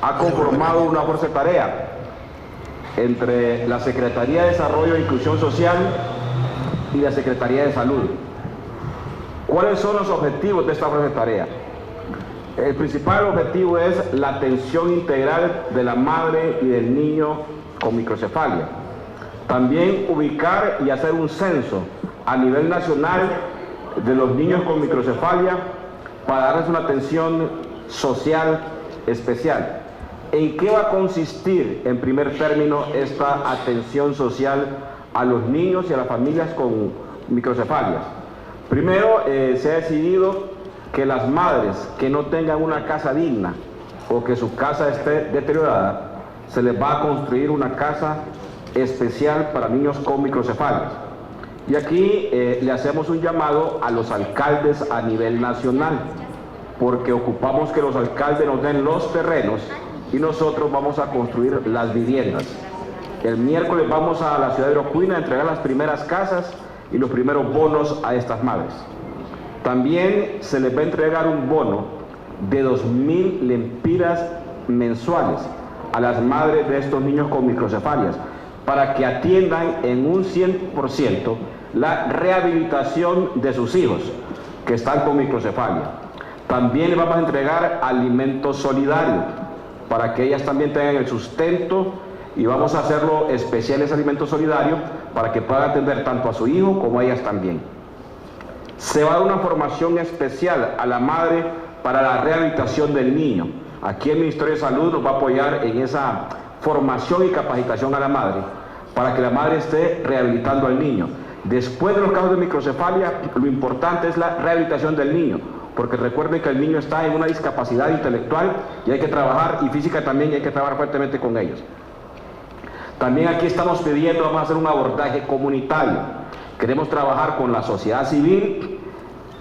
ha conformado una fuerza de tarea entre la Secretaría de Desarrollo e Inclusión Social y la Secretaría de Salud. ¿Cuáles son los objetivos de esta fuerza de tarea? El principal objetivo es la atención integral de la madre y del niño con microcefalia. También ubicar y hacer un censo a nivel nacional de los niños con microcefalia para darles una atención social especial. ¿En qué va a consistir, en primer término, esta atención social a los niños y a las familias con microcefalias? Primero, se ha decidido que las madres que no tengan una casa digna o que su casa esté deteriorada, se les va a construir una casa especial para niños con microcefalias. Y aquí le hacemos un llamado a los alcaldes a nivel nacional, porque ocupamos que los alcaldes nos den los terrenos y nosotros vamos a construir las viviendas. El miércoles vamos a la ciudad de Orocuina a entregar las primeras casas y los primeros bonos a estas madres. También se les va a entregar un bono de 2.000 lempiras mensuales a las madres de estos niños con microcefalias para que atiendan en un 100% la rehabilitación de sus hijos que están con microcefalia. También les vamos a entregar alimento solidario para que ellas también tengan el sustento, y vamos a hacerlo especial ese alimento solidario para que puedan atender tanto a su hijo como a ellas también. Se va a dar una formación especial a la madre para la rehabilitación del niño. Aquí el Ministerio de Salud nos va a apoyar en esa formación y capacitación a la madre para que la madre esté rehabilitando al niño. Después de los casos de microcefalia, lo importante es la rehabilitación del niño, porque recuerden que el niño está en una discapacidad intelectual y hay que trabajar, y física también, y hay que trabajar fuertemente con ellos. También aquí estamos pidiendo, vamos a hacer un abordaje comunitario. Queremos trabajar con la sociedad civil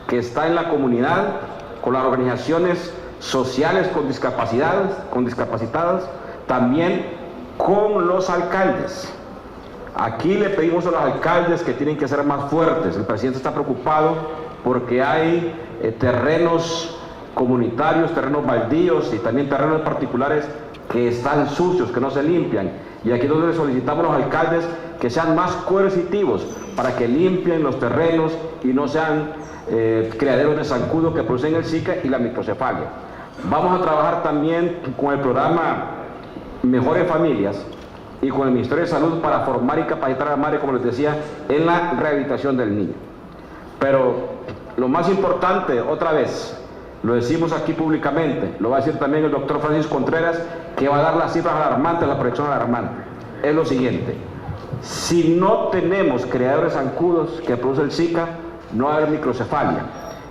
que está en la comunidad, con las organizaciones sociales con discapacitadas, también con los alcaldes. Aquí le pedimos a los alcaldes que tienen que ser más fuertes. El presidente está preocupado porque hay terrenos comunitarios, terrenos baldíos y también terrenos particulares que están sucios, que no se limpian. Y aquí es donde le solicitamos a los alcaldes que sean más coercitivos para que limpien los terrenos y no sean criaderos de zancudo que producen el Zika y la microcefalia. Vamos a trabajar también con el programa Mejores Familias y con el Ministerio de Salud para formar y capacitar a la madre, como les decía, en la rehabilitación del niño. Pero lo más importante, otra vez, lo decimos aquí públicamente, lo va a decir también el doctor Francisco Contreras, que va a dar las cifras alarmantes, la proyección alarmante. Es lo siguiente: si no tenemos criadores zancudos que producen el Zika, no va a haber microcefalia.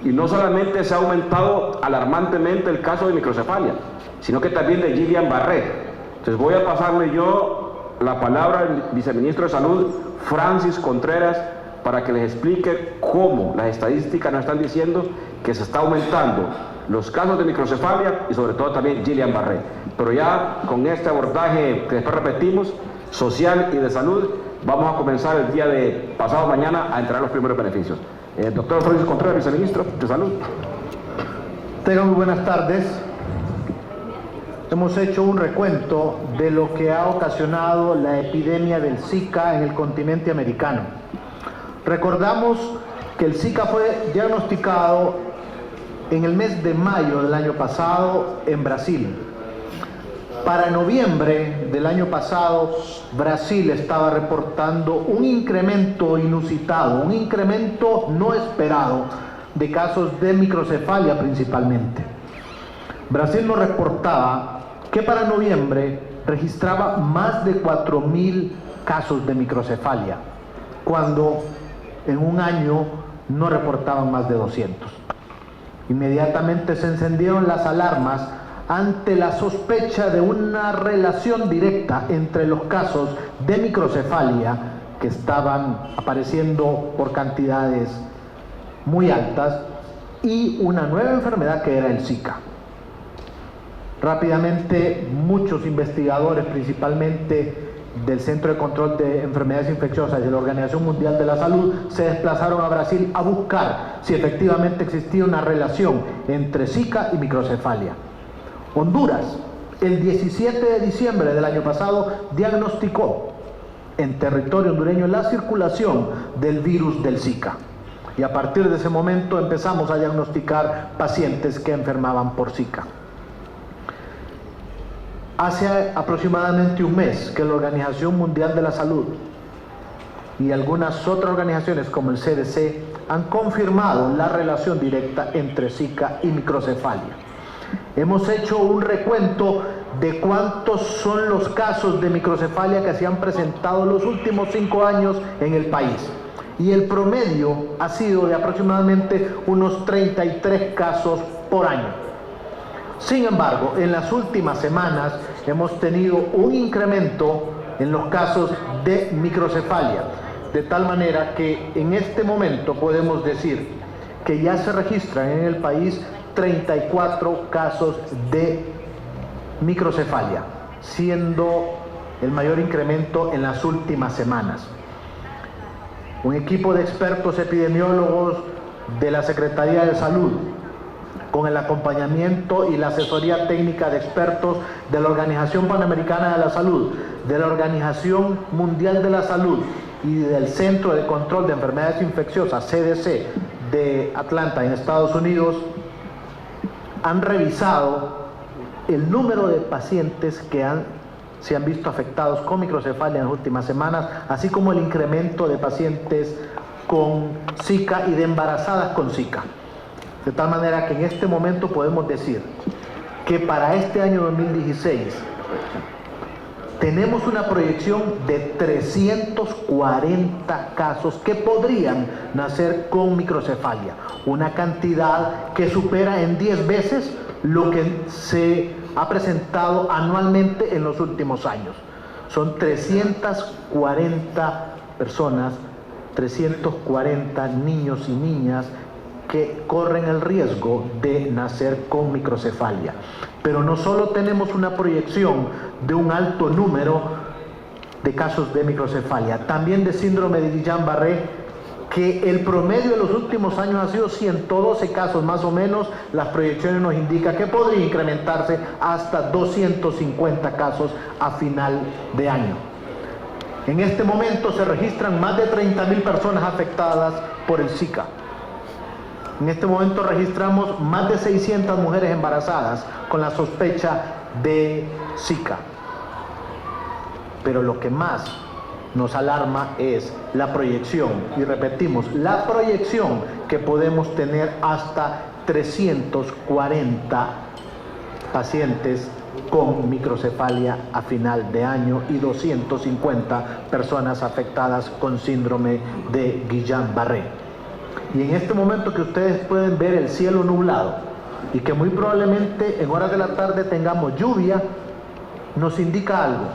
Y no solamente se ha aumentado alarmantemente el caso de microcefalia, sino que también de Guillain-Barré. Entonces voy a pasarle yo la palabra al viceministro de Salud, Francis Contreras, para que les explique cómo las estadísticas nos están diciendo que se está aumentando los casos de microcefalia y sobre todo también Guillain-Barré. Pero ya con este abordaje que después repetimos, social y de salud, vamos a comenzar el día de pasado mañana a entregar los primeros beneficios. Doctor Francis Contreras, viceministro de Salud. Tengan muy buenas tardes. Hemos hecho un recuento de lo que ha ocasionado la epidemia del Zika en el continente americano. Recordamos que el Zika fue diagnosticado en el mes de mayo del año pasado en Brasil. Para noviembre del año pasado, Brasil estaba reportando un incremento inusitado, un incremento no esperado de casos de microcefalia principalmente. Brasil nos reportaba que para noviembre registraba más de 4.000 casos de microcefalia, cuando en un año no reportaban más de 200. Inmediatamente se encendieron las alarmas ante la sospecha de una relación directa entre los casos de microcefalia que estaban apareciendo por cantidades muy altas y una nueva enfermedad que era el Zika. Rápidamente muchos investigadores, principalmente del Centro de Control de Enfermedades Infecciosas y de la Organización Mundial de la Salud, se desplazaron a Brasil a buscar si efectivamente existía una relación entre Zika y microcefalia. Honduras el 17 de diciembre del año pasado diagnosticó en territorio hondureño la circulación del virus del Zika. Y a partir de ese momento empezamos a diagnosticar pacientes que enfermaban por Zika. Hace aproximadamente un mes que la Organización Mundial de la Salud y algunas otras organizaciones como el CDC han confirmado la relación directa entre Zika y microcefalia. Hemos hecho un recuento de cuántos son los casos de microcefalia que se han presentado los últimos 5 años en el país. Y el promedio ha sido de aproximadamente unos 33 casos por año. Sin embargo, en las últimas semanas hemos tenido un incremento en los casos de microcefalia, de tal manera que en este momento podemos decir que ya se registran en el país 34 casos de microcefalia, siendo el mayor incremento en las últimas semanas. Un equipo de expertos epidemiólogos de la Secretaría de Salud, con el acompañamiento y la asesoría técnica de expertos de la Organización Panamericana de la Salud, de la Organización Mundial de la Salud y del Centro de Control de Enfermedades Infecciosas, CDC, de Atlanta, en Estados Unidos, han revisado el número de pacientes que se han visto afectados con microcefalia en las últimas semanas, así como el incremento de pacientes con Zika y de embarazadas con Zika. De tal manera que en este momento podemos decir que para este año 2016 tenemos una proyección de 340 casos que podrían nacer con microcefalia, una cantidad que supera en 10 veces lo que se ha presentado anualmente en los últimos años. Son 340 personas, 340 niños y niñas que corren el riesgo de nacer con microcefalia. Pero no solo tenemos una proyección de un alto número de casos de microcefalia, también de síndrome de Guillain-Barré, que el promedio de los últimos años ha sido 112 casos más o menos. Las proyecciones nos indican que podría incrementarse hasta 250 casos a final de año. En este momento se registran más de 30.000 personas afectadas por el Zika. En este momento registramos más de 600 mujeres embarazadas con la sospecha de Zika. Pero lo que más nos alarma es la proyección, y repetimos, la proyección que podemos tener hasta 340 pacientes con microcefalia a final de año y 250 personas afectadas con síndrome de Guillain-Barré. Y en este momento que ustedes pueden ver el cielo nublado y que muy probablemente en horas de la tarde tengamos lluvia, nos indica algo.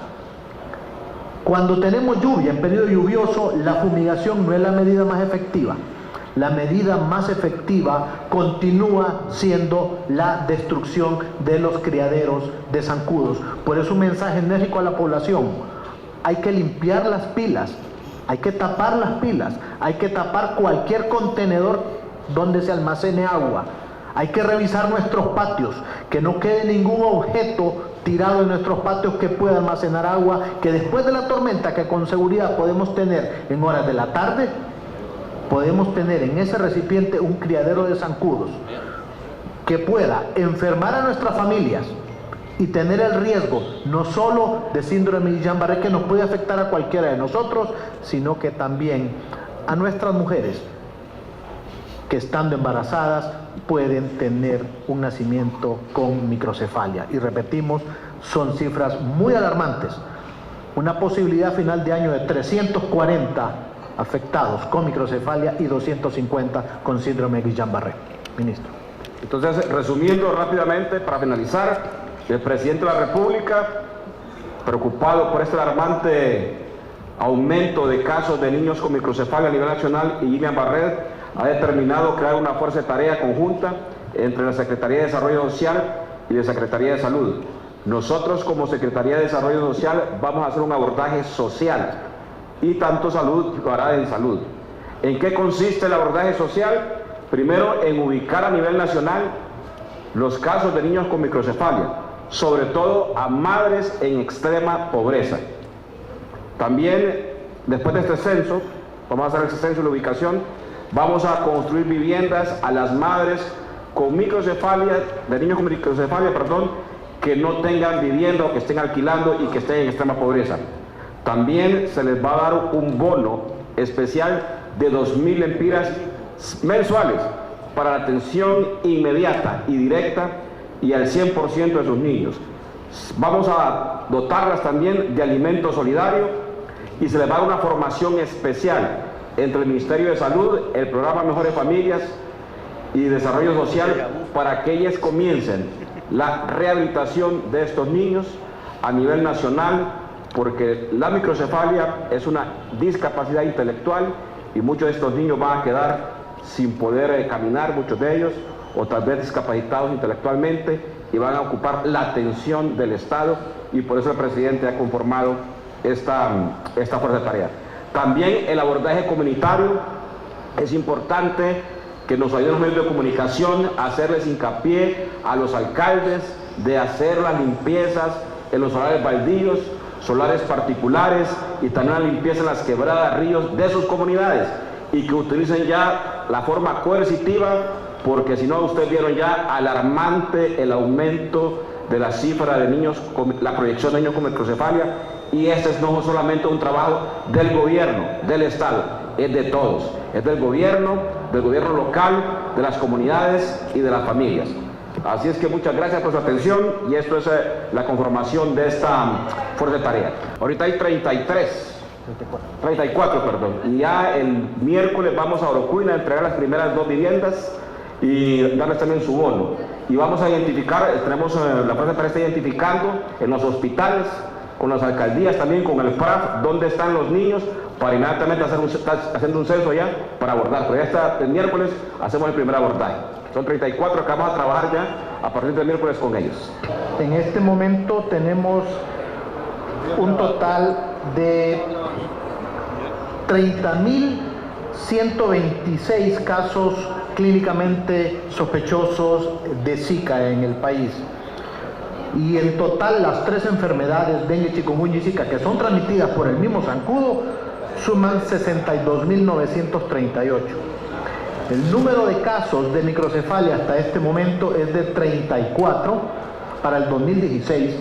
Cuando tenemos lluvia, en periodo lluvioso, la fumigación no es la medida más efectiva. La medida más efectiva continúa siendo la destrucción de los criaderos de zancudos. Por eso un mensaje enérgico a la población: hay que limpiar las pilas, hay que tapar las pilas, hay que tapar cualquier contenedor donde se almacene agua. Hay que revisar nuestros patios, que no quede ningún objeto tirado en nuestros patios que pueda almacenar agua, que después de la tormenta, que con seguridad podemos tener en horas de la tarde, podemos tener en ese recipiente un criadero de zancudos que pueda enfermar a nuestras familias y tener el riesgo no solo de síndrome de Guillain-Barré, que nos puede afectar a cualquiera de nosotros, sino que también a nuestras mujeres que estando embarazadas pueden tener un nacimiento con microcefalia. Y repetimos, son cifras muy alarmantes. Una posibilidad final de año de 340 afectados con microcefalia y 250 con síndrome de Guillain-Barré. Ministro. Entonces, resumiendo rápidamente, para finalizar, el presidente de la República, preocupado por este alarmante aumento de casos de niños con microcefalia a nivel nacional y Guillain-Barré, ha determinado crear una fuerza de tarea conjunta entre la Secretaría de Desarrollo Social y la Secretaría de Salud. Nosotros como Secretaría de Desarrollo Social vamos a hacer un abordaje social y tanto Salud lo hará en Salud. ¿En qué consiste el abordaje social? Primero, en ubicar a nivel nacional los casos de niños con microcefalia, sobre todo a madres en extrema pobreza. También, después de este censo, vamos a hacer el censo de la ubicación, vamos a construir viviendas a las madres con microcefalia, de niños con microcefalia, que no tengan vivienda o que estén alquilando y que estén en extrema pobreza. También se les va a dar un bono especial de 2.000 lempiras mensuales para la atención inmediata y directa y al 100% de sus niños. Vamos a dotarlas también de alimento solidario y se les va a dar una formación especial entre el Ministerio de Salud, el programa Mejores Familias y Desarrollo Social para que ellas comiencen la rehabilitación de estos niños a nivel nacional, porque la microcefalia es una discapacidad intelectual y muchos de estos niños van a quedar sin poder caminar, muchos de ellos, o tal vez discapacitados intelectualmente, y van a ocupar la atención del Estado, y por eso el presidente ha conformado esta fuerza de tarea. También el abordaje comunitario. Es importante que nos ayuden los medios de comunicación a hacerles hincapié a los alcaldes de hacer las limpiezas en los solares baldíos, solares particulares, y también la limpieza en las quebradas, ríos de sus comunidades, y que utilicen ya la forma coercitiva, porque si no, ustedes vieron ya alarmante el aumento de la cifra de niños, la proyección de niños con microcefalia, y este no es solamente un trabajo del gobierno, del Estado, es de todos, es del gobierno local, de las comunidades y de las familias. Así es que muchas gracias por su atención, y esto es la conformación de esta fuerza de tarea. Ahorita hay 34, y ya el miércoles vamos a Orocuina a entregar las primeras 2 viviendas y darles también su bono. Y vamos a identificar, la fuerza de tarea está identificando en los hospitales, con las alcaldías también, con el PRAF, dónde están los niños, para inmediatamente haciendo un censo ya para abordar. Pero ya el miércoles hacemos el primer abordaje. Son 34 que vamos a trabajar ya a partir del miércoles con ellos. En este momento tenemos un total de 30.126 casos clínicamente sospechosos de Zika en el país. Y en total las 3 enfermedades, dengue, chikungunya y Zika, que son transmitidas por el mismo zancudo, suman 62.938. El número de casos de microcefalia hasta este momento es de 34 para el 2016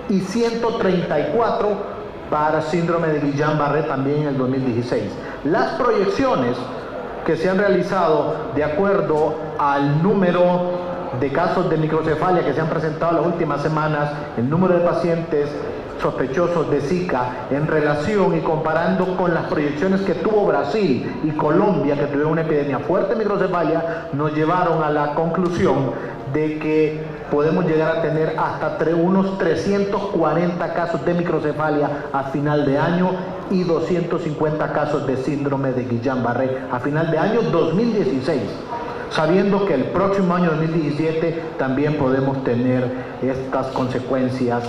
y 134 para síndrome de Guillain-Barré también en el 2016. Las proyecciones que se han realizado de acuerdo al número de casos de microcefalia que se han presentado las últimas semanas, el número de pacientes sospechosos de Zika en relación y comparando con las proyecciones que tuvo Brasil y Colombia, que tuvieron una epidemia fuerte de microcefalia, nos llevaron a la conclusión de que podemos llegar a tener hasta unos 340 casos de microcefalia a final de año y 250 casos de síndrome de Guillain-Barré a final de año 2016. Sabiendo que el próximo año 2017 también podemos tener estas consecuencias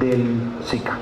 del Zika.